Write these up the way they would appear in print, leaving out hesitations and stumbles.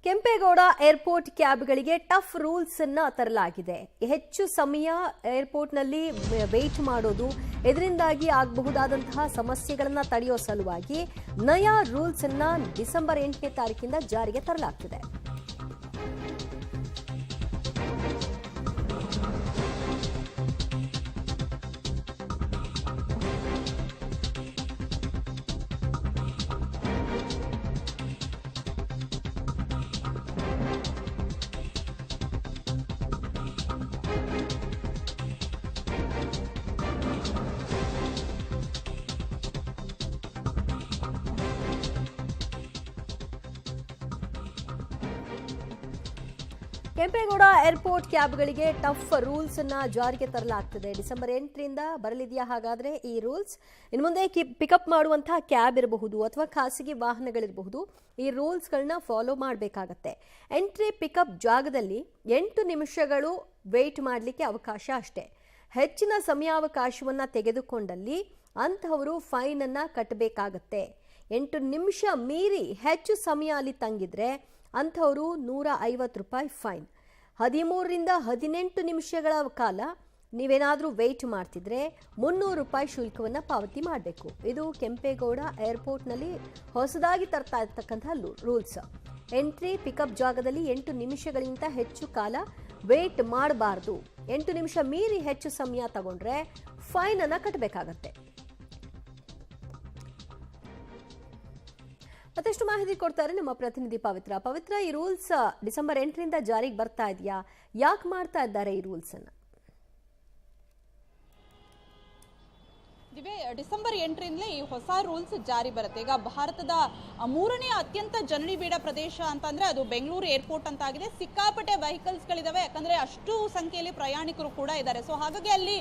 Kempegowda airport ಕ್ಯಾಬ್ಗಳಿಗೆ tough rules ಅನ್ನ ತರಲಾಗಿದೆ. ಹೆಚ್ಚು ಸಮಯ ಏರ್ಪೋರ್ಟ್ನಲ್ಲಿ ವೇಟ್ ಮಾಡೋದು, ಇದರಿಂದಾಗಿ ಆಗಬಹುದಾದಂತಹ ಸಮಸ್ಯೆಗಳನ್ನು ತಡೆಯೋ ಸಲುವಾಗಿ ನಯಾ ರೂಲ್ಸ್ ಅನ್ನ ಡಿಸೆಂಬರ್ 8ನೇ ತಾರೀಕಿಂದ ಜಾರಿಗೆ ತರಲಾಗ್ತಿದೆ. ಕೆಂಪೇಗೌಡ ಏರ್ಪೋರ್ಟ್ ಕ್ಯಾಬ್ಗಳಿಗೆ ಟಫ್ ರೂಲ್ಸ್ ಅನ್ನ ಜಾರಿಗೆ ತರಲಾಗ್ತದೆ. ಡಿಸೆಂಬರ್ 8ರಿಂದ ಬರಲಿದೆಯಾ ಹಾಗಾದ್ರೆ ಈ ರೂಲ್ಸ್? ಇನ್ನು ಮುಂದೆ ಪಿಕಪ್ ಮಾಡುವಂತಹ ಕ್ಯಾಬ್ ಇರಬಹುದು ಅಥವಾ ಖಾಸಗಿ ವಾಹನಗಳಿರಬಹುದು, ಈ ರೂಲ್ಸ್ಗಳನ್ನ ಫಾಲೋ ಮಾಡಬೇಕಾಗತ್ತೆ. ಎಂಟ್ರಿ ಪಿಕಪ್ ಜಾಗದಲ್ಲಿ 8 ನಿಮಿಷಗಳು ವೇಟ್ ಮಾಡಲಿಕ್ಕೆ ಅವಕಾಶ ಅಷ್ಟೇ. ಹೆಚ್ಚಿನ ಸಮಯಾವಕಾಶವನ್ನ ತೆಗೆದುಕೊಂಡಲ್ಲಿ ಅಂತಹವರು ಫೈನ್ ಅನ್ನ ಕಟ್ಟಬೇಕಾಗತ್ತೆ. 8 ನಿಮಿಷ ಮೀರಿ ಹೆಚ್ಚು ಸಮಯ ಅಲ್ಲಿ ತಂಗಿದ್ರೆ ಅಂಥವರು ₹150 ಫೈನ್. 13ರಿಂದ 18 ನಿಮಿಷಗಳ ಕಾಲ ನೀವೇನಾದರೂ ವೇಟ್ ಮಾಡ್ತಿದ್ರೆ ₹300 ಶುಲ್ಕವನ್ನು ಪಾವತಿ ಮಾಡಬೇಕು. ಇದು ಕೆಂಪೇಗೌಡ ಏರ್ಪೋರ್ಟ್ನಲ್ಲಿ ಹೊಸದಾಗಿ ತರ್ತಾ ಇರ್ತಕ್ಕಂಥ ರೂಲ್ಸ್. ಎಂಟ್ರಿ ಪಿಕಪ್ ಜಾಗದಲ್ಲಿ 8 ನಿಮಿಷಗಳಿಗಿಂತ ಹೆಚ್ಚು ಕಾಲ ವೇಟ್ ಮಾಡಬಾರ್ದು. 8 ನಿಮಿಷ ಮೀರಿ ಹೆಚ್ಚು ಸಮಯ ತಗೊಂಡ್ರೆ ಫೈನ್ ಅನ್ನ ಕಟ್ಟಬೇಕಾಗತ್ತೆ. ಮತ್ತಷ್ಟು ಮಾಹಿತಿ ಕೊಡ್ತಾರೆ ನಮ್ಮ ಪ್ರತಿನಿಧಿ ಪವಿತ್ರ. ಈ ರೂಲ್ಸ್ ಡಿಸೆಂಬರ್ 8ರಿಂದ ಜಾರಿಗೆ ಬರ್ತಾ ಇದೆಯಾ? ಯಾಕೆ ಮಾಡ್ತಾ ಇದ್ದಾರೆ ಈ ರೂಲ್ಸ್ ಅನ್ನ? ಡಿಸೆಂಬರ್ 8ರಿಂದಲೇ ಈ ಹೊಸ ರೂಲ್ಸ್ ಜಾರಿ ಬರುತ್ತೆ. ಈಗ ಭಾರತದ 3ನೇ ಅತ್ಯಂತ ಜನನಿಬಿಡ ಪ್ರದೇಶ ಅಂತಂದ್ರೆ ಅದು ಬೆಂಗಳೂರು ಏರ್ಪೋರ್ಟ್ ಅಂತ ಆಗಿದೆ. ಸಿಕ್ಕಾಪಟ್ಟೆ ವೆಹಿಕಲ್ಸ್ಗಳಿದಾವೆ, ಯಾಕಂದ್ರೆ ಅಷ್ಟು ಸಂಖ್ಯೆಯಲ್ಲಿ ಪ್ರಯಾಣಿಕರು ಕೂಡ ಇದ್ದಾರೆ. ಸೊ ಹಾಗಾಗಿ ಅಲ್ಲಿ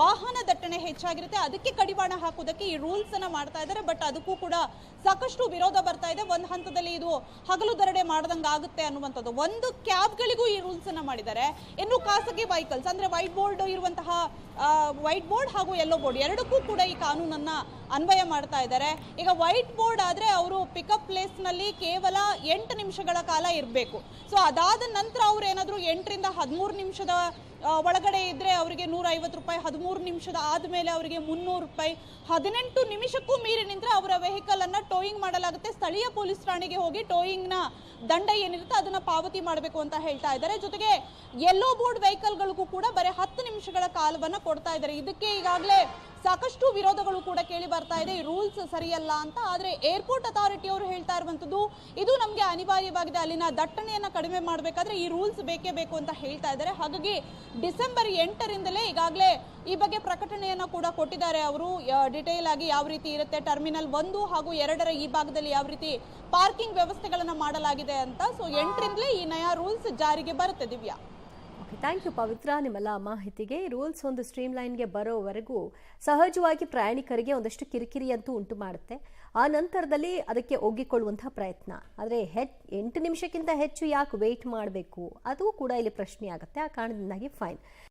ವಾಹನ ದಟ್ಟಣೆ ಹೆಚ್ಚಾಗಿರುತ್ತೆ. ಅದಕ್ಕೆ ಕಡಿವಾಣ ಹಾಕೋದಕ್ಕೆ ಈ ರೂಲ್ಸ್ ಅನ್ನ ಮಾಡ್ತಾ ಇದ್ದಾರೆ. ಬಟ್ ಅದಕ್ಕೂ ಕೂಡ ಸಾಕಷ್ಟು ವಿರೋಧ ಬರ್ತಾ ಇದೆ. ಒಂದು ಹಂತದಲ್ಲಿ ಇದು ಹಗಲು ದರೋಡೆ ಮಾಡ್ದಂಗೆ ಆಗುತ್ತೆ ಅನ್ನುವಂಥದ್ದು. ಒಂದು ಕ್ಯಾಬ್ಗಳಿಗೂ ಈ ರೂಲ್ಸ್ ಅನ್ನ ಮಾಡಿದ್ದಾರೆ. ಇನ್ನು ಖಾಸಗಿ ವೆಹಿಕಲ್ಸ್ ಅಂದ್ರೆ ವೈಟ್ ಬೋರ್ಡ್ ಇರುವಂತಹ ವೈಟ್ ಬೋರ್ಡ್ ಹಾಗೂ ಯೆಲ್ಲೋ ಬೋರ್ಡ್ ಎರಡಕ್ಕೂ ಕೂಡ ಈ ಕಾನೂನನ್ನ ಅನ್ವಯ ಮಾಡ್ತಾ ಇದ್ದಾರೆ. ಈಗ ವೈಟ್ ಬೋರ್ಡ್ ಆದ್ರೆ ಅವರು ಪಿಕಪ್ ಪ್ಲೇಸ್ ನಲ್ಲಿ ಕೇವಲ 8 ನಿಮಿಷಗಳ ಕಾಲ ಇರಬೇಕು. ಸೊ ಅದಾದ ನಂತರ ಅವ್ರು ಏನಾದ್ರು 8ರಿಂದ 13 ನಿಮಿಷದ ಒಳಗಡೆ ಇದ್ರೆ ಅವರಿಗೆ ₹150, 13 ನಿಮಿಷದ ಆದ್ಮೇಲೆ ಅವರಿಗೆ ₹300, 18 ನಿಮಿಷಕ್ಕೂ ಮೀರಿ ನಿಂತ್ರೆ ಅವರ ವೆಹಿಕಲ್ ಅನ್ನ ಟೋಯಿಂಗ್ ಮಾಡಲಾಗುತ್ತೆ. ಸ್ಥಳೀಯ ಪೊಲೀಸ್ ಠಾಣೆಗೆ ಹೋಗಿ ಟೋಯಿಂಗ್ ನ ದಂಡ ಏನಿರುತ್ತೆ ಅದನ್ನ ಪಾವತಿ ಮಾಡಬೇಕು ಅಂತ ಹೇಳ್ತಾ ಇದ್ದಾರೆ. ಜೊತೆಗೆ ಯೆಲ್ಲೋ ಬೋರ್ಡ್ ವೆಹಿಕಲ್ಗಳಿಗೂ ಕೂಡ ಬರೀ 10 ನಿಮಿಷಗಳ ಕಾಲವನ್ನ ಕೊಡ್ತಾ ಇದ್ದಾರೆ. ಇದಕ್ಕೆ ಈಗಾಗಲೇ ಸಾಕಷ್ಟು ವಿರೋಧಗಳು ಕೂಡ ಕೇಳಿ ಬರ್ತಾ ಇದೆ. ಈ ರೂಲ್ಸ್ ಸರಿಯಲ್ಲ ಅಂತ. ಆದ್ರೆ ಏರ್ಪೋರ್ಟ್ ಅಥಾರಿಟಿ ಅವರು ಹೇಳ್ತಾ ಇರುವಂತದ್ದು ಇದು ನಮಗೆ ಅನಿವಾರ್ಯವಾಗಿದೆ. ಅಲ್ಲಿನ ದಟ್ಟಣೆಯನ್ನ ಕಡಿಮೆ ಮಾಡಬೇಕಾದ್ರೆ ಈ ರೂಲ್ಸ್ ಬೇಕೇ ಬೇಕು ಅಂತ ಹೇಳ್ತಾ ಇದ್ದಾರೆ. ಹಾಗಾಗಿ ಡಿಸೆಂಬರ್ 8ರಿಂದಲೇ ಈಗಾಗಲೇ ಈ ಬಗ್ಗೆ ಪ್ರಕಟಣೆಯನ್ನ ಕೂಡ ಕೊಟ್ಟಿದ್ದಾರೆ ಅವರು. ಡಿಟೇಲ್ ಆಗಿ ಯಾವ ರೀತಿ ಇರುತ್ತೆ, ಟರ್ಮಿನಲ್ 1 ಹಾಗೂ 2ರ ಈ ಭಾಗದಲ್ಲಿ ಯಾವ ರೀತಿ ಪಾರ್ಕಿಂಗ್ ವ್ಯವಸ್ಥೆಗಳನ್ನ ಮಾಡಲಾಗಿದೆ ಅಂತ. ಸೊ 8ರಿಂದಲೇ ಈ ನಯಾ ರೂಲ್ಸ್ ಜಾರಿಗೆ ಬರುತ್ತೆ. ದಿವ್ಯಾ, ಥ್ಯಾಂಕ್ ಯು ಪವಿತ್ರ ನಿಮ್ಮೆಲ್ಲ ಮಾಹಿತಿಗೆ. ರೂಲ್ಸ್ ಒಂದು ಸ್ಟ್ರೀಮ್ ಲೈನ್ಗೆ ಬರೋವರೆಗೂ ಸಹಜವಾಗಿ ಪ್ರಯಾಣಿಕರಿಗೆ ಒಂದಷ್ಟು ಕಿರಿಕಿರಿ ಅಂತೂ ಉಂಟು ಮಾಡುತ್ತೆ. ಆ ನಂತರದಲ್ಲಿ ಅದಕ್ಕೆ ಒಗ್ಗಿಕೊಳ್ಳುವಂತಹ ಪ್ರಯತ್ನ. ಆದರೆ 8 ನಿಮಿಷಕ್ಕಿಂತ ಹೆಚ್ಚು ಯಾಕೆ ವೇಟ್ ಮಾಡಬೇಕು ಅದು ಕೂಡ ಇಲ್ಲಿ ಪ್ರಶ್ನೆ ಆಗುತ್ತೆ. ಆ ಕಾರಣದಿಂದಾಗಿ ಫೈನ್.